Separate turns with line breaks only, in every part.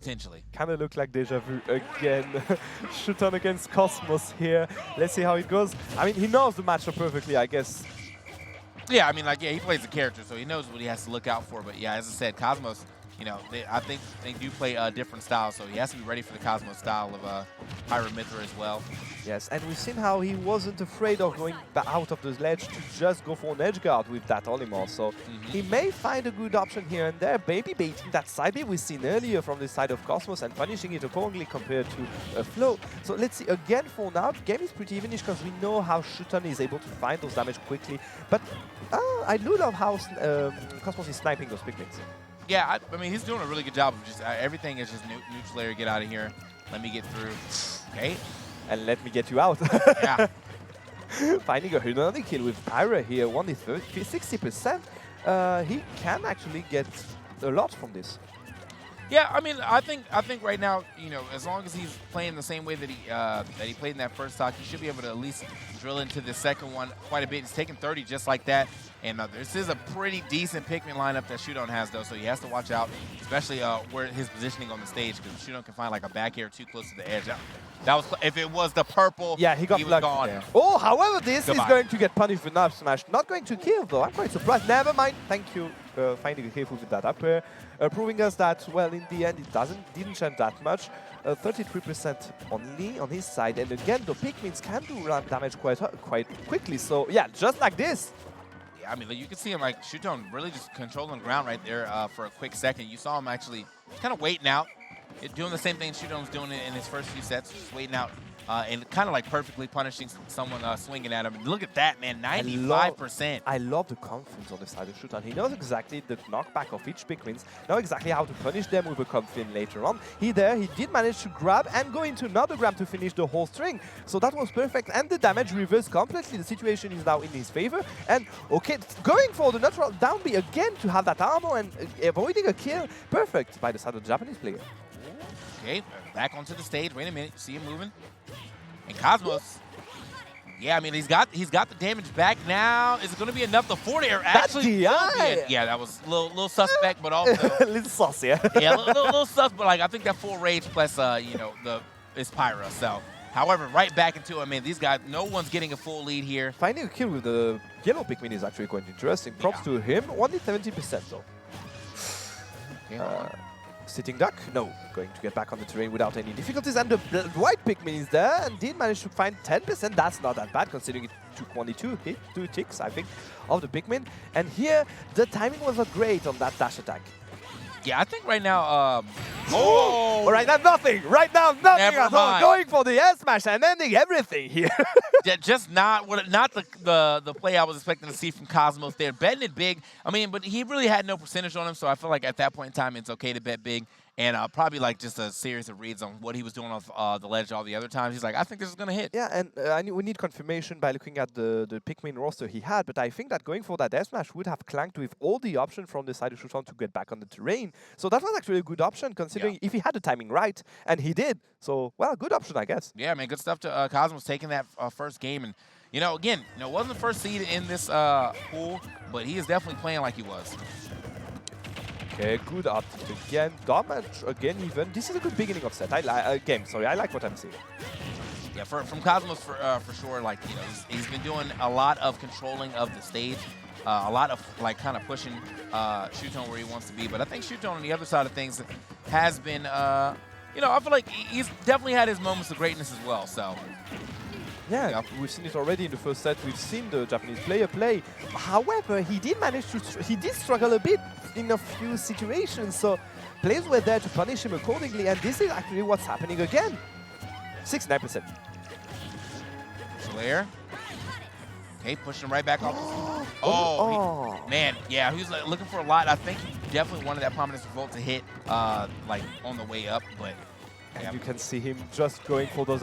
Potentially.
Kind of look like deja vu again. SHUTON against Cosmos here. Let's see how it goes. I mean, he knows the matchup perfectly, I guess.
Yeah, I mean, like, yeah, he plays the character, so he knows what he has to look out for. But yeah, as I said, Cosmos, you know, I think they do play different styles, so he has to be ready for the Cosmos style of Pyramithra as well.
Yes, and we've seen how he wasn't afraid of going out of the ledge to just go for an edge guard with that Olimar. So he may find a good option here and there, maybe baiting that side B we've seen earlier from the side of Cosmos and punishing it accordingly compared to Flow. So let's see, again for now, the game is pretty evenish because we know how SHUTON is able to find those damage quickly. But I do love how Cosmos is sniping those picnics.
Yeah, I mean, he's doing a really good job of just everything is just neutral area, get out of here, let me get through. Okay.
And let me get you out.
Yeah.
Finding another kill with Pyra here, only 60%. He can actually get a lot from this.
Yeah, I mean, I think right now, you know, as long as he's playing the same way that he played in that first stock, he should be able to at least drill into the second one quite a bit. He's taking 30 just like that. And this is a pretty decent Pikmin lineup that SHUTON has, though, so he has to watch out, especially where his positioning on the stage, because SHUTON can find like a back air too close to the edge. That was if it was the purple.
Yeah, he was
gone.
Yeah. Oh, however, this is going to get punished with Knife Smash. Not going to kill, though. I'm quite surprised. Never mind. Thank you for finding a careful with that up air, proving us that, well, in the end, it didn't change that much. 33% only on his side, and again, the Pikmins can do damage quite quickly. So yeah, just like this.
I mean, you can see him, like, SHUTON really just controlling the ground right there for a quick second. You saw him actually kind of waiting out, doing the same thing SHUTON was doing in his first few sets, just waiting out and kind of like perfectly punishing someone swinging at him. And look at that, man, 95%.
I love the confidence on the side of SHUTON. He knows exactly the knockback of each Pikmin, knows exactly how to punish them with a confidence later on. He did manage to grab and go into another grab to finish the whole string. So that was perfect, and the damage reversed completely. The situation is now in his favor. And okay, going for the natural down B again to have that armor and avoiding a kill. Perfect by the side of the Japanese player.
Okay, back onto the stage. Wait a minute, see him moving. And Cosmos, yeah, I mean, he's got the damage back now. Is it going to be enough? The forward air actually will be yeah, that was a little suspect, but also
a little saucy. Yeah,
a little sus, but like I think that full rage plus you know, is Pyra. So, however, right back into it. I mean, these guys, no one's getting a full lead here.
Finding a kill with the yellow Pikmin is actually quite interesting. Props to him. Only 70% though.
Okay,
sitting duck, no, going to get back on the terrain without any difficulties, and the white Pikmin is there and did manage to find 10%. That's not that bad considering it took only two ticks, I think, of the Pikmin. And here the timing was not great on that dash attack.
Yeah, I think right now,
right now nothing. Right now nothing
Never
at all.
mind.
Going for the air smash and ending everything here.
Just not the play I was expecting to see from Cosmos there. Betting it big. I mean, but he really had no percentage on him, so I feel like at that point in time it's okay to bet big. And probably like just a series of reads on what he was doing off the ledge all the other times. He's like, I think this is going to hit.
Yeah, and we need confirmation by looking at the Pikmin roster he had, but I think that going for that air smash would have clanked with all the options from the side of SHUTON to get back on the terrain. So that was actually a good option considering if he had the timing right, and he did. So, well, good option, I guess.
Yeah, man, good stuff to Cosmos taking that first game. And, you know, again, you know, wasn't the first seed in this pool, but he is definitely playing like he was.
Okay, good uptick again. Damage again even. This is a good beginning of set. Game, sorry. I like what I'm seeing.
Yeah, from Cosmos for sure. Like, you know, he's been doing a lot of controlling of the stage, a lot of like kind of pushing SHUTON where he wants to be. But I think SHUTON on the other side of things has been, you know, I feel like he's definitely had his moments of greatness as well. So.
Yeah, we've seen it already in the first set. We've seen the Japanese player play. However, he did manage to, he did struggle a bit in a few situations. So players were there to punish him accordingly. And this is actually what's happening again. 69%.
Slayer. Okay, pushing him right back off. Man, yeah, he was like, looking for a lot. I think he definitely wanted that Prominence Revolt to hit like on the way up, but.
And you can see him just going for those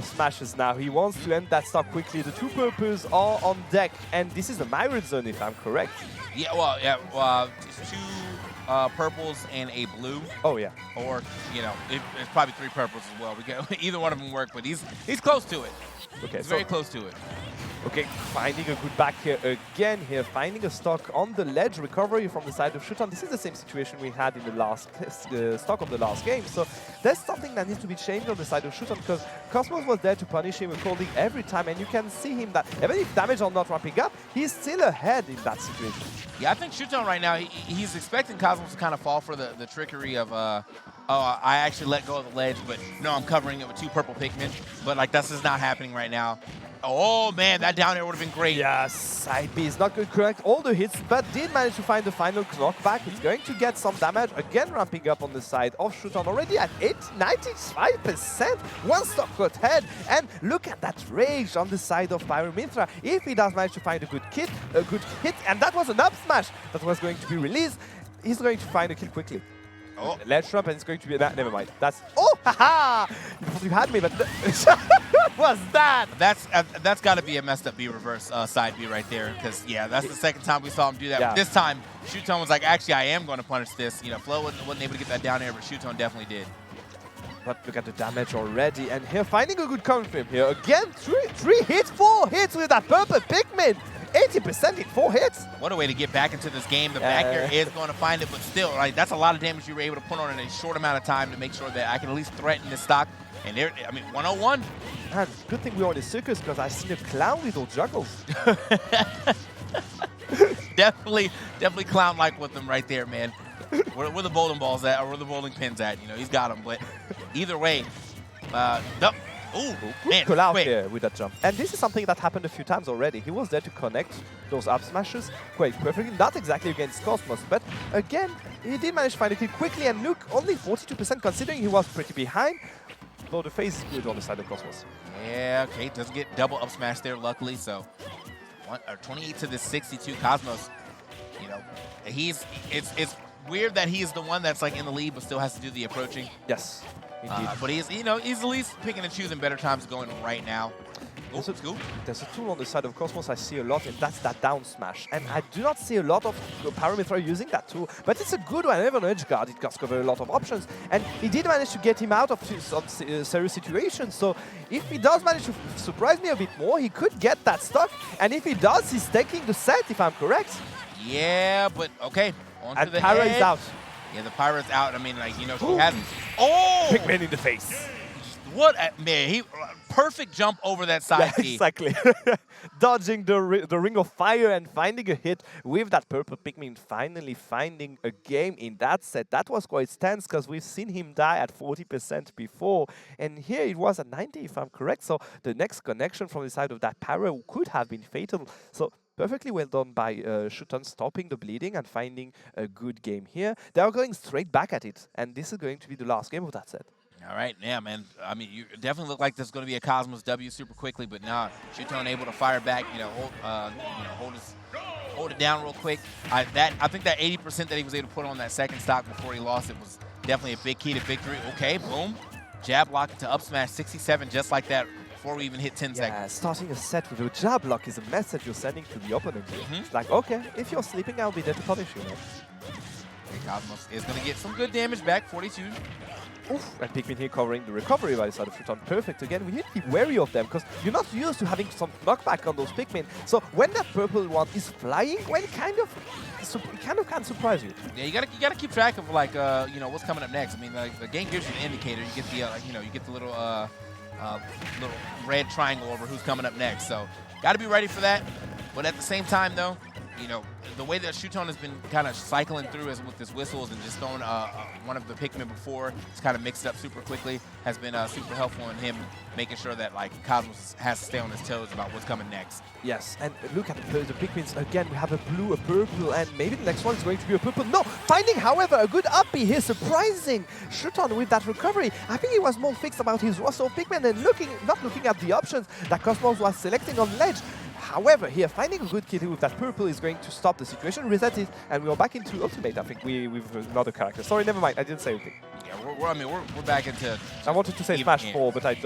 smashes now. He wants to end that stock quickly. The two purples are on deck, and this is a Myron zone, if I'm correct.
Yeah, well, two purples and a blue.
Oh yeah.
Or you know, it's probably three purples as well. We get either one of them work, but he's close to it.
Okay,
he's very close to it.
Okay, finding a good back here again here, finding a stock on the ledge, recovery from the side of SHUTON. This is the same situation we had in the last stock of the last game. So there's something that needs to be changed on the side of SHUTON because Cosmos was there to punish him accordingly every time, and you can see him that even if damage are not ramping up, he's still ahead in that situation.
Yeah, I think SHUTON right now, he's expecting Cosmos to kind of fall for the trickery of, oh, I actually let go of the ledge, but no, I'm covering it with 2 purple Pikmin. But like, that's just not happening right now. Oh man, that down air would have been great.
Yeah, side B is not going to correct all the hits, but did manage to find the final knockback. It's going to get some damage. Again, ramping up on the side of SHUTON, already at 95%. One stock got head, and look at that rage on the side of Pyramithra. If he does manage to find a good hit, and that was an up smash that was going to be released, he's going to find a kill quickly.
Oh.
Ledge trap, and it's going to be that. Never mind. That's haha! You had me, but what was that?
That's got to be a messed up B reverse side B right there, because yeah, that's the second time we saw him do that.
Yeah.
But this time, SHUTON was like, actually, I am going to punish this. You know, Flo wasn't able to get that down air, but SHUTON definitely did.
But look at the damage already, and here finding a good counter frame here again. 4 hits with that purple Pikmin. 80% in 4 hits.
What a way to get back into this game. The back air is going to find it, but still, right, that's a lot of damage you were able to put on in a short amount of time to make sure that I can at least threaten this stock. And there, I mean, 101.
Man, good thing we are in the circus because I've seen a clown with those juggles.
definitely clown-like with them right there, man. Where the bowling balls at, or where the bowling pins at? You know, he's got them. But either way, no. Ooh, man,
pull out here with that jump. And this is something that happened a few times already. He was there to connect those up smashes quite perfectly. Not exactly against Cosmos, but again, he did manage to find a kill quickly. And look, only 42% considering he was pretty behind. Though the phase is good on the side of Cosmos.
Yeah, okay, doesn't get double up smash there, luckily. So 28 to the 62. Cosmos, you know, it's weird that he's the one that's like in the lead, but still has to do the approaching.
Yes.
But he's, you know, he's at least picking and choosing better times going right now.
There's a tool on the side of Cosmos I see a lot, and that's that down smash. And I do not see a lot of Pyramithra using that tool, but it's a good one. Even on edge guard, it does cover a lot of options. And he did manage to get him out of some serious situations. So if he does manage to surprise me a bit more, he could get that stock. And if he does, he's taking the set, if I'm correct.
Yeah, but okay. On
and
to the
Pyra
head.
is out.
Yeah, the Pyra's out. I mean, like, you know, she hasn't. Oh!
Pikmin in the face.
What a, man, perfect jump over that side
yeah,
key.
Exactly. Dodging the ring of fire and finding a hit with that purple Pikmin, finally finding a game in that set. That was quite tense because we've seen him die at 40% before. And here it was at 90 if I'm correct. So the next connection from the side of that Pyra could have been fatal. So perfectly well done by SHUTON, stopping the bleeding and finding a good game here. They are going straight back at it. And this is going to be the last game of that set.
All right, yeah, man. I mean, you definitely look like there's going to be a Cosmos W super quickly, but now SHUTON able to fire back. You know, hold it down real quick. I think that 80% that he was able to put on that second stock before he lost it was definitely a big key to victory. Okay, boom, jab lock to up smash 67, just like that. Before we even hit 10 seconds.
Starting a set with a jab lock is a message you're sending to the opponent. It's like, okay, if you're sleeping, I'll be there to punish you.
Okay, Cosmos is going to get some good damage back, 42.
Oof, and Pikmin here covering the recovery by the side of SHUTON. Perfect. Again, we need to be wary of them because you're not used to having some knockback on those Pikmin. So when that purple one is flying, well, it kind of can surprise you.
Yeah, you gotta keep track of like you know, what's coming up next. I mean, like, the game gives you an indicator. You get the you know, you get the little red triangle over who's coming up next. So got to be ready for that. But at the same time, though, you know, the way that SHUTON has been kind of cycling through is with his whistles and just throwing one of the Pikmin before, it's kind of mixed up super quickly, has been super helpful in him making sure that like Cosmos has to stay on his toes about what's coming next.
Yes, and look at the Pikmins again. We have a blue, a purple, and maybe the next one is going to be a purple. No, finding, however, a good up B here, surprising SHUTON with that recovery. I think he was more fixed about his roster of Pikmin and not looking at the options that Cosmos was selecting on ledge. However, here, finding a good kitty with that purple is going to stop the situation, reset it, and we are back into Ultimate, I think, with another character. Sorry, never mind, I didn't say anything.
Yeah, we're back into...
I wanted to say Smash 4, but I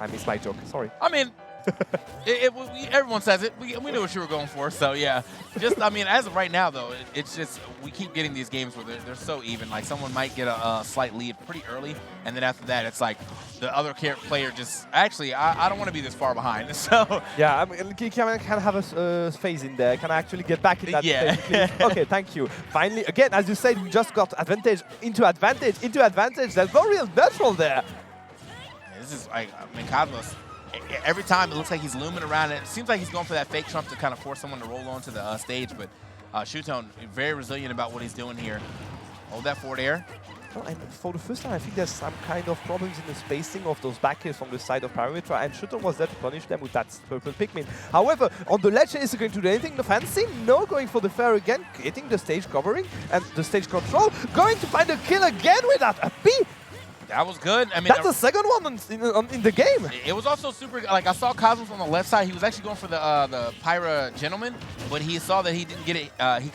missed my joke, sorry.
I mean, Everyone says it. We knew what you were going for. So yeah, just I mean, as of right now though, it's just we keep getting these games where they're so even. Like someone might get a slight lead pretty early, and then after that, it's like the other player just actually I don't want to be this far behind. So
yeah, I mean, can have a phase in there. Can I actually get back in that?
Yeah.
Phase, okay, thank you. Finally, again, as you said, we just got advantage into advantage into advantage. There's no real neutral there.
This is like I mean, Cosmos. Every time it looks like he's looming around, and it seems like he's going for that fake trump to kind of force someone to roll onto the stage. But SHUTON very resilient about what he's doing here. Hold that forward air.
Well, and for the first time, I think there's some kind of problems in the spacing of those back airs from the side of Parametra, and SHUTON was there to punish them with that purple Pikmin. However, on the ledge, is he going to do anything fancy? No, going for the fair again, getting the stage covering and the stage control, going to find a kill again with that a P.
That was good. I mean,
that's the second one in the game.
It was also super. Like I saw Cosmos on the left side. He was actually going for the Pyra Gentleman, but he saw that he didn't get it. He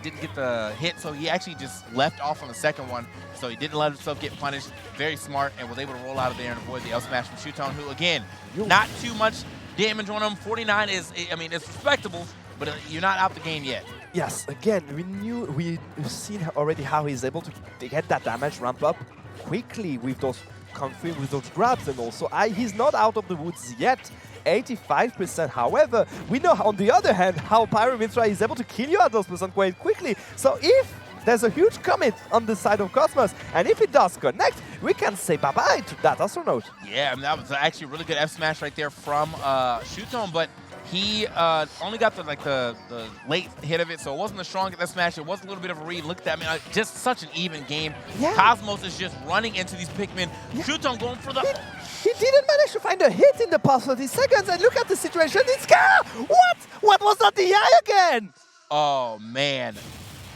didn't get the hit, so he actually just left off on the second one. So he didn't let himself get punished. Very smart, and was able to roll out of there and avoid the L smash from SHUTON, who again, not too much damage on him. 49 is, I mean, it's respectable, but you're not out the game yet.
Yes, again, we've seen already how he's able to get that damage ramp up quickly with those grabs, and also he's not out of the woods yet. 85%. However, we know on the other hand how Pyramitra is able to kill you at those percent quite quickly. So if there's a huge commit on the side of Cosmos, and if it does connect, we can say bye-bye to that astronaut.
Yeah, I mean, that was actually a really good F smash right there from SHUTON, but he only got the late hit of it, so it wasn't the strongest F smash. It was a little bit of a read. Look at that, I mean, just such an even game.
Yeah.
Cosmos is just running into these Pikmin. Yeah. SHUTON going for the...
He didn't manage to find a hit in the past 30 seconds, and look at the situation. It's what? What was that DI again?
Oh, man.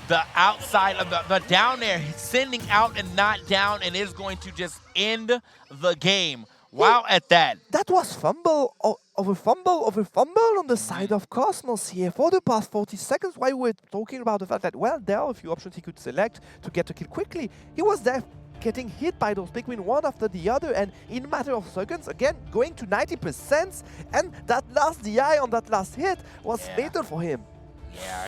The outside of the down air, sending out and not down, and is going to just end the game. Wow, at that.
That was fumble over fumble on the side of Cosmos here for the past 40 seconds, while we were talking about the fact that, well, there are a few options he could select to get a kill quickly. He was there getting hit by those Pikmin one after the other, and in a matter of seconds, again, going to 90%, and that last DI on that last hit was fatal for him.
Yeah.